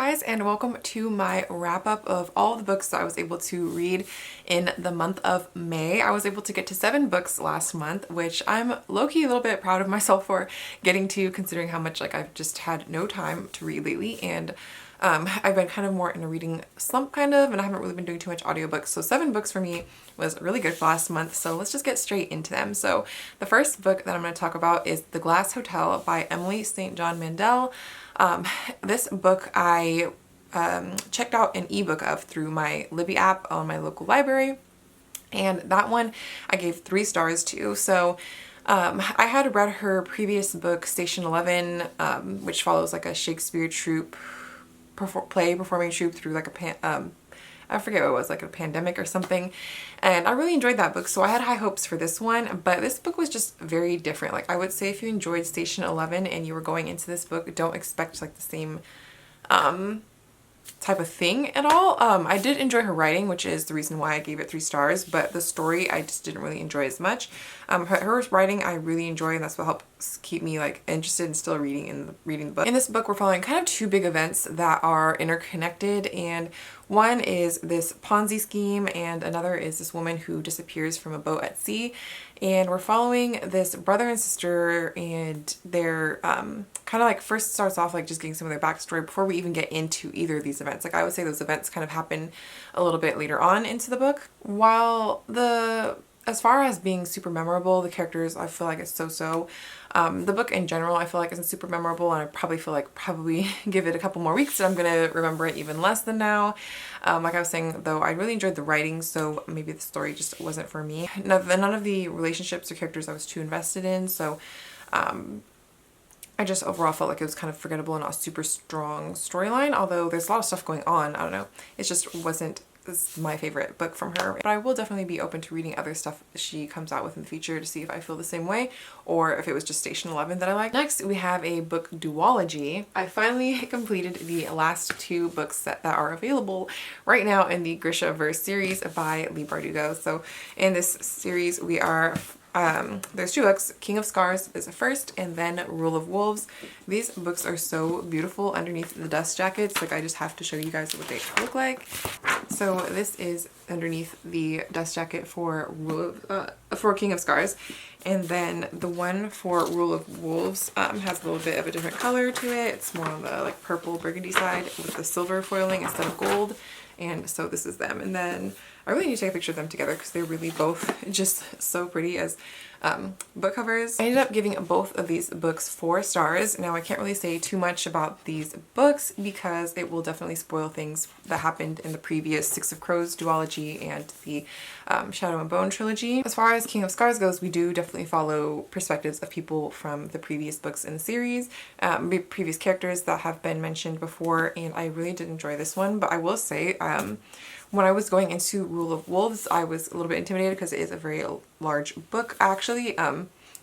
guys, and welcome to my wrap up of all the books that I was able to read in the month of May. I was able to get to 7 books last month, which I'm low-key a little bit proud of myself for getting to, considering how much I've just had no time to read lately, and I've been kind of more in a reading slump and I haven't really been doing too much audiobooks. So 7 books for me was really good for last month. So let's just get straight into them. So the first book that I'm going to talk about is The Glass Hotel by Emily St. John Mandel. This book I checked out an ebook of through my Libby app on my local library, and that one I gave 3 stars to. So I had read her previous book, Station 11, which follows like a Shakespeare troupe performing troupe through like I forget what it was, like a pandemic or something, and I really enjoyed that book, so I had high hopes for this one. But this book was just very different. Like, I would say if you enjoyed Station 11 and you were going into this book, don't expect like the same type of thing at all. I did enjoy her writing, which is the reason why I gave it 3 stars, but the story I just didn't really enjoy as much. Her writing I really enjoy, and that's what helps keep me like interested in still reading the book. In this book, we're following kind of 2 big events that are interconnected, and one is this Ponzi scheme and another is this woman who disappears from a boat at sea. And we're following this brother and sister, and they're kind of like, first starts off like just getting some of their backstory before we even get into either of these events. Like, I would say those events kind of happen a little bit later on into the book. While as far as being super memorable, the characters, I feel like it's so-so. The book in general, I feel like isn't super memorable, and I probably feel like give it a couple more weeks and I'm gonna remember it even less than now. Like I was saying though, I really enjoyed the writing, so maybe the story just wasn't for me. None of the relationships or characters I was too invested in, so I just overall felt like it was kind of forgettable and not a super strong storyline, although there's a lot of stuff going on. I don't know. It just wasn't my favorite book from her. But I will definitely be open to reading other stuff she comes out with in the future to see if I feel the same way or if it was just Station 11 that I like. Next, we have a book duology. I finally completed the last 2 books that are available right now in the Grishaverse series by Leigh Bardugo. So in this series, we are there's 2 books. King of Scars is the first, and then Rule of Wolves. These books are so beautiful underneath the dust jackets. Like, I just have to show you guys what they look like. So this is underneath the dust jacket for King of Scars, and then the one for Rule of Wolves has a little bit of a different color to it. It's more on the like purple burgundy side with the silver foiling instead of gold. And so this is them. And then I really need to take a picture of them together because they're really both just so pretty as book covers. I ended up giving both of these books 4 stars. Now, I can't really say too much about these books because it will definitely spoil things that happened in the previous 6 of Crows duology and the Shadow and Bone trilogy. As far as King of Scars goes, we do definitely follow perspectives of people from the previous books in the series, previous characters that have been mentioned before, and I really did enjoy this one. But I will say, when I was going into Rule of Wolves, I was a little bit intimidated because it is a very large book. I actually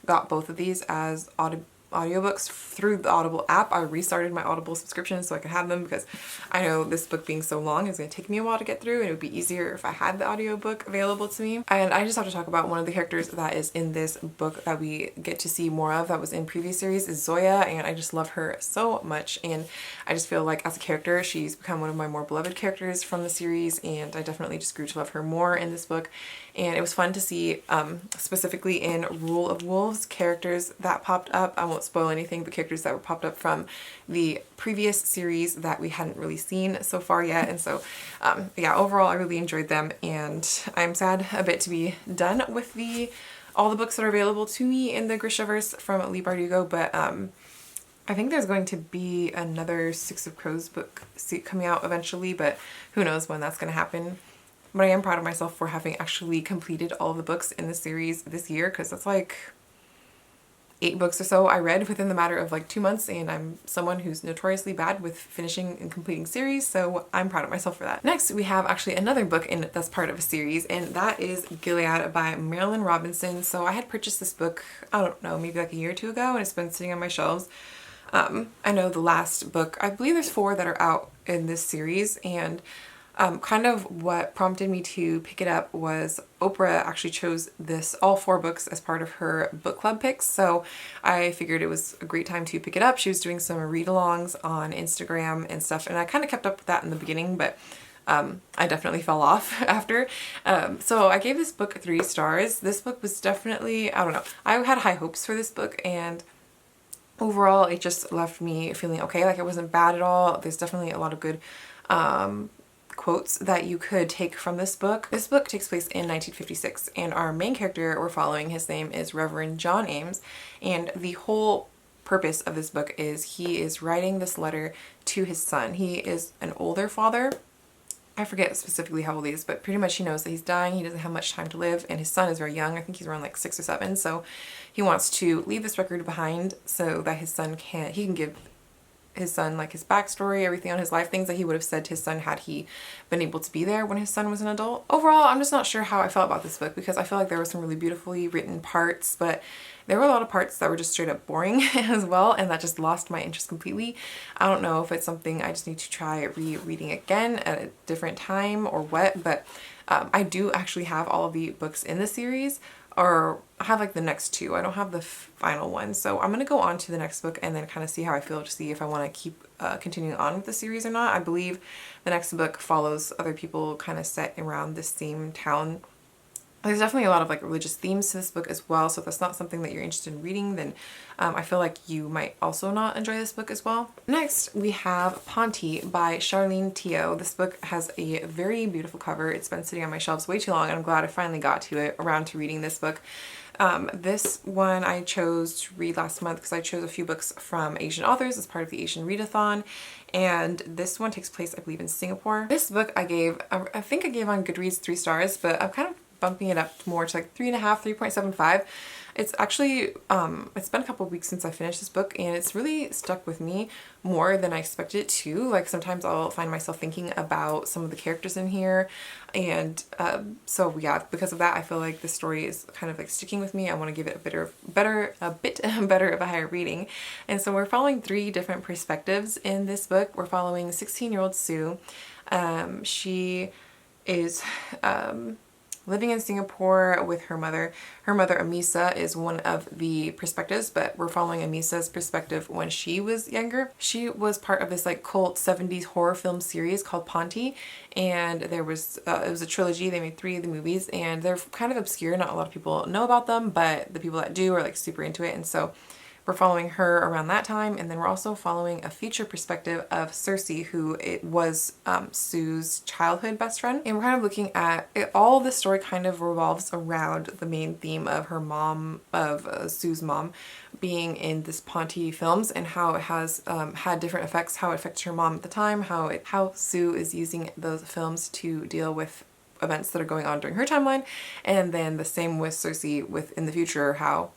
got both of these as audiobooks through the Audible app. I restarted my Audible subscription so I could have them because I know this book being so long is going to take me a while to get through, and it would be easier if I had the audiobook available to me. And I just have to talk about one of the characters that is in this book that we get to see more of that was in previous series is Zoya, and I just love her so much, and I just feel like as a character she's become one of my more beloved characters from the series, and I definitely just grew to love her more in this book. And it was fun to see specifically in Rule of Wolves characters that popped up. I won't spoil anything, but characters that were popped up from the previous series that we hadn't really seen so far yet. And so yeah, overall I really enjoyed them, and I'm sad a bit to be done with all the books that are available to me in the Grishaverse from Leigh Bardugo, but I think there's going to be another 6 of Crows book coming out eventually, but who knows when that's going to happen. But I am proud of myself for having actually completed all of the books in the series this year, because that's like 8 books or so I read within the matter of like 2 months, and I'm someone who's notoriously bad with finishing and completing series, so I'm proud of myself for that. Next, we have actually another book that's part of a series, and that is Gilead by Marilynne Robinson. So I had purchased this book, I don't know, maybe like a year or 2 ago, and it's been sitting on my shelves. I know the last book, I believe there's 4 that are out in this series, and Kind of what prompted me to pick it up was Oprah actually chose all 4 books as part of her book club picks, so I figured it was a great time to pick it up. She was doing some read-alongs on Instagram and stuff, and I kind of kept up with that in the beginning, but I definitely fell off after. So I gave this book 3 stars. This book was definitely, I don't know, I had high hopes for this book, and overall it just left me feeling okay. Like, it wasn't bad at all. There's definitely a lot of good quotes that you could take from this book. This book takes place in 1956, and our main character we're following, his name is Reverend John Ames, and the whole purpose of this book is he is writing this letter to his son. He is an older father. I forget specifically how old he is, but pretty much he knows that he's dying, he doesn't have much time to live, and his son is very young. I think he's around like 6 or 7, so he wants to leave this record behind so that he can give his son like his backstory, everything on his life, things that he would have said to his son had he been able to be there when his son was an adult. Overall, I'm just not sure how I felt about this book, because I feel like there were some really beautifully written parts, but there were a lot of parts that were just straight up boring as well, and that just lost my interest completely. I don't know if it's something I just need to try rereading again at a different time or what, but I do actually have all of the books in the series, or I have like the next 2. I don't have the final one. So I'm going to go on to the next book and then kind of see how I feel, to see if I want to keep continuing on with the series or not. I believe the next book follows other people kind of set around the same town. There's definitely a lot of like religious themes to this book as well, so if that's not something that you're interested in reading, then I feel like you might also not enjoy this book as well. Next, we have Ponti by Charlene Teo. This book has a very beautiful cover. It's been sitting on my shelves way too long, and I'm glad I finally got around to reading this book. This one I chose to read last month because I chose a few books from Asian authors as part of the Asian Readathon, and this one takes place, I believe, in Singapore. This book I think I gave on Goodreads 3 stars, but I'm kind of bumping it up more to like 3.5, 3.75. It's actually, it's been a couple of weeks since I finished this book, and it's really stuck with me more than I expected it to. Like, sometimes I'll find myself thinking about some of the characters in here, and so yeah, because of that, I feel like the story is kind of like sticking with me. I want to give it a bit better of a higher rating. And so we're following 3 different perspectives in this book. We're following 16-year-old Sue. She is living in Singapore with her mother. Her mother, Amisa, is one of the perspectives, but we're following Amisa's perspective when she was younger. She was part of this like cult 70s horror film series called Ponti, and there was it was a trilogy. They made 3 of the movies, and they're kind of obscure. Not a lot of people know about them, but the people that do are like super into it, and so we're following her around that time. And then we're also following a future perspective of Cersei, who it was Sue's childhood best friend. And we're kind of looking at it, all the story kind of revolves around the main theme of her mom, of Sue's mom, being in this Ponti films, and how it has had different effects, how it affects her mom at the time, how Sue is using those films to deal with events that are going on during her timeline, and then the same with Cersei in the future, how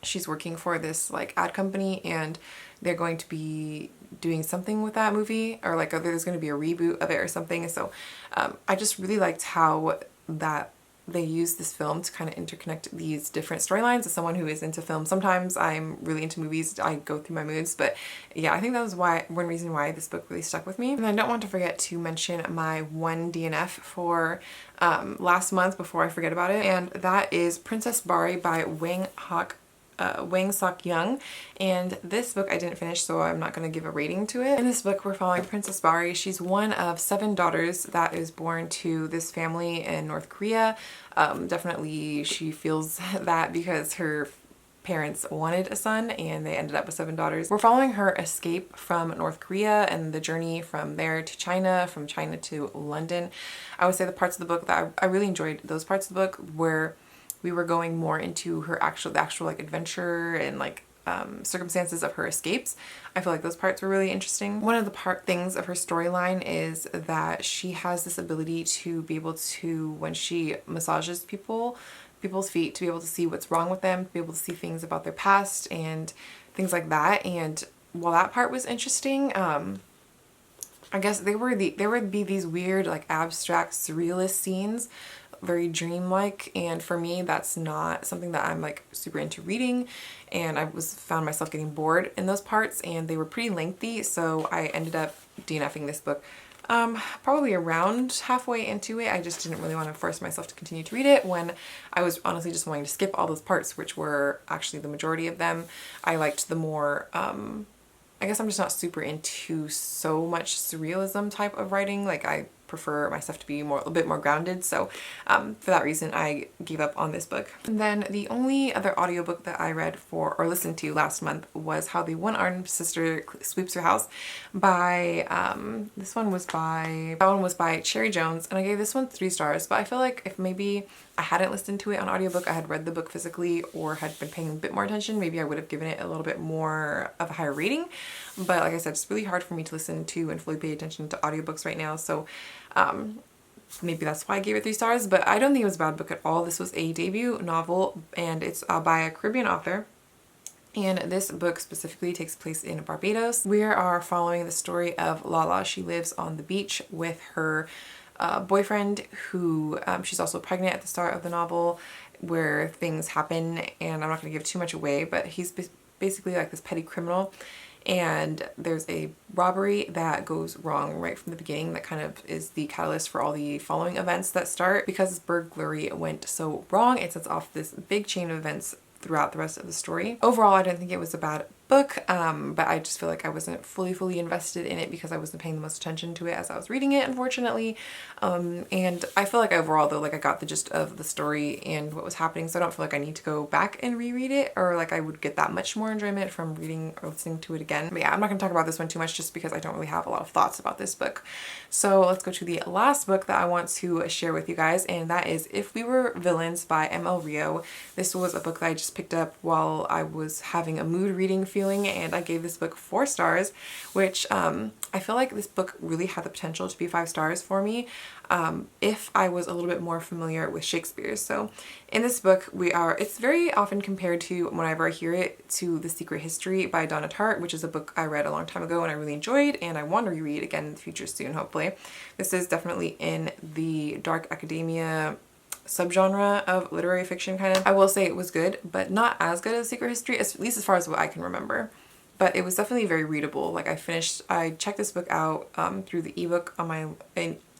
she's working for this like ad company, and they're going to be doing something with that movie, or like there's going to be a reboot of it or something. So I just really liked how that they use this film to kind of interconnect these different storylines. As someone who is into film, sometimes I'm really into movies, I go through my moods, but yeah, I think that was one reason why this book really stuck with me. And I don't want to forget to mention my 1 DNF for last month before I forget about it, and that is Princess Bari by Wang Sok Young, and this book I didn't finish, so I'm not going to give a rating to it. In this book we're following Princess Bari. She's one of 7 daughters that is born to this family in North Korea. Definitely she feels that because her parents wanted a son and they ended up with 7 daughters. We're following her escape from North Korea and the journey from there to China, from China to London. I would say the parts of the book that I really enjoyed, those parts of the book where we were going more into the actual like adventure and like circumstances of her escapes. I feel like those parts were really interesting. One of the things of her storyline is that she has this ability to be able to, when she massages people's feet, to be able to see what's wrong with them, to be able to see things about their past and things like that. And while that part was interesting, I guess there would be these weird like abstract surrealist scenes, very dreamlike, and for me that's not something that I'm like super into reading, and I found myself getting bored in those parts, and they were pretty lengthy, so I ended up DNFing this book probably around halfway into it. I just didn't really want to force myself to continue to read it when I was honestly just wanting to skip all those parts, which were actually the majority of them. I liked the more, I guess I'm just not super into so much surrealism type of writing. Like I prefer my stuff to be a bit more grounded, so for that reason I gave up on this book. And then the only other audiobook that I read for or listened to last month was How the One-Armed Sister Sweeps Her House by that one was by Cherry Jones, and I gave this one 3 stars. But I feel like if maybe I hadn't listened to it on audiobook, I had read the book physically or had been paying a bit more attention, maybe I would have given it a little bit more of a higher rating. But like I said, it's really hard for me to listen to and fully pay attention to audiobooks right now, so maybe that's why I gave it 3 stars. But I don't think it was a bad book at all. This was a debut novel, and it's by a Caribbean author. And this book specifically takes place in Barbados. We are following the story of Lala. She lives on the beach with her boyfriend, who she's also pregnant at the start of the novel, where things happen, and I'm not going to give too much away, but he's basically like this petty criminal. And there's a robbery that goes wrong right from the beginning that kind of is the catalyst for all the following events that start. Because this burglary went so wrong, it sets off this big chain of events throughout the rest of the story. Overall, I didn't think it was a bad book, but I just feel like I wasn't fully invested in it because I wasn't paying the most attention to it as I was reading it, unfortunately. And I feel like overall though, like I got the gist of the story and what was happening, so I don't feel like I need to go back and reread it, or like I would get that much more enjoyment from reading or listening to it again. But yeah, I'm not gonna talk about this one too much just because I don't really have a lot of thoughts about this book. So let's go to the last book that I want to share with you guys, and that is If We Were Villains by M.L. Rio. This was a book that I just picked up while I was having a mood reading feeling, and I gave this book 4 stars, which I feel like this book really had the potential to be 5 stars for me if I was a little bit more familiar with Shakespeare. So in this book it's very often compared to, whenever I hear it, to The Secret History by Donna Tartt, which is a book I read a long time ago and I really enjoyed, and I want to reread again in the future soon, hopefully. This is definitely in the dark academia subgenre of literary fiction, kind of. I will say it was good, but not as good as Secret History, at least as far as what I can remember. But it was definitely very readable. Like I checked this book out through the ebook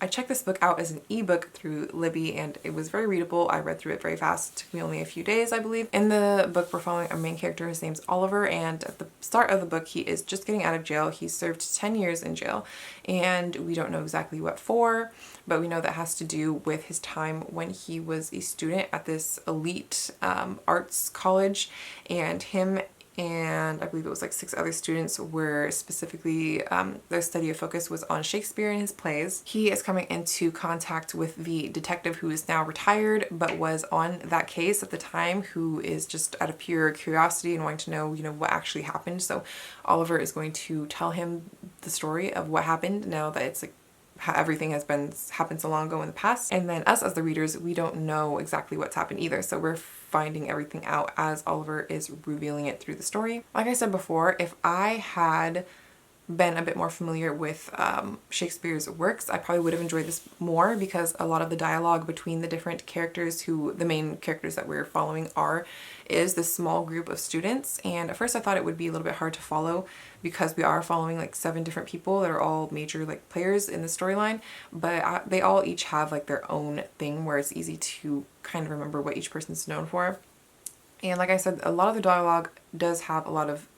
I checked this book out as an ebook through Libby, and it was very readable. I read through it very fast. It took me only a few days, I believe. In the book, we're following our main character. His name's Oliver, and at the start of the book, he is just getting out of jail. He served 10 years in jail, and we don't know exactly what for, but we know that has to do with his time when he was a student at this elite arts college, and him and I believe it was like 6 other students were specifically, their study of focus was on Shakespeare and his plays. He is coming into contact with the detective who is now retired but was on that case at the time, who is just out of pure curiosity and wanting to know, what actually happened. So Oliver is going to tell him the story of what happened now that it's like how everything has happened so long ago in the past. And then us as the readers, we don't know exactly what's happened either, so we're finding everything out as Oliver is revealing it through the story. Like I said before, if I had been a bit more familiar with Shakespeare's works, I probably would have enjoyed this more, because a lot of the dialogue between the different characters, who the main characters that we're following is this small group of students. And at first I thought it would be a little bit hard to follow, because we are following like 7 different people that are all major like players in the storyline, but they all each have like their own thing where it's easy to kind of remember what each person's known for. And like I said, a lot of the dialogue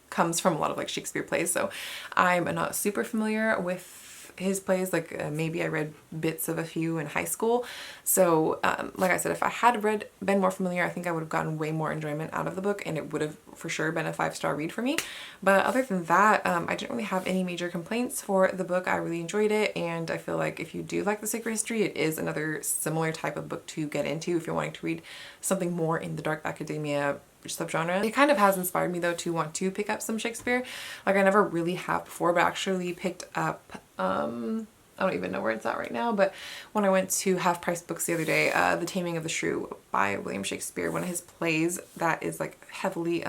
comes from a lot of like Shakespeare plays, so I'm not super familiar with his plays. Like maybe I read bits of a few in high school, so like I said, if I had been more familiar, I think I would have gotten way more enjoyment out of the book, and it would have for sure been a 5-star read for me. But other than that, I didn't really have any major complaints for the book. I really enjoyed it, and I feel like if you do like The Secret History, it is another similar type of book to get into if you're wanting to read something more in the dark academia subgenre. It kind of has inspired me though to want to pick up some Shakespeare. Like I never really have before, but actually picked up I don't even know where it's at right now, but when I went to Half Price Books the other day, The Taming of the Shrew by William Shakespeare, one of his plays that is like heavily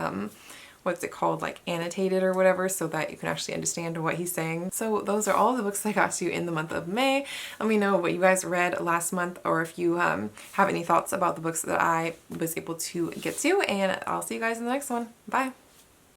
what's it called, like annotated or whatever, so that you can actually understand what he's saying. So those are all the books I got to in the month of May. Let me know what you guys read last month, or if you have any thoughts about the books that I was able to get to, and I'll see you guys in the next one. Bye!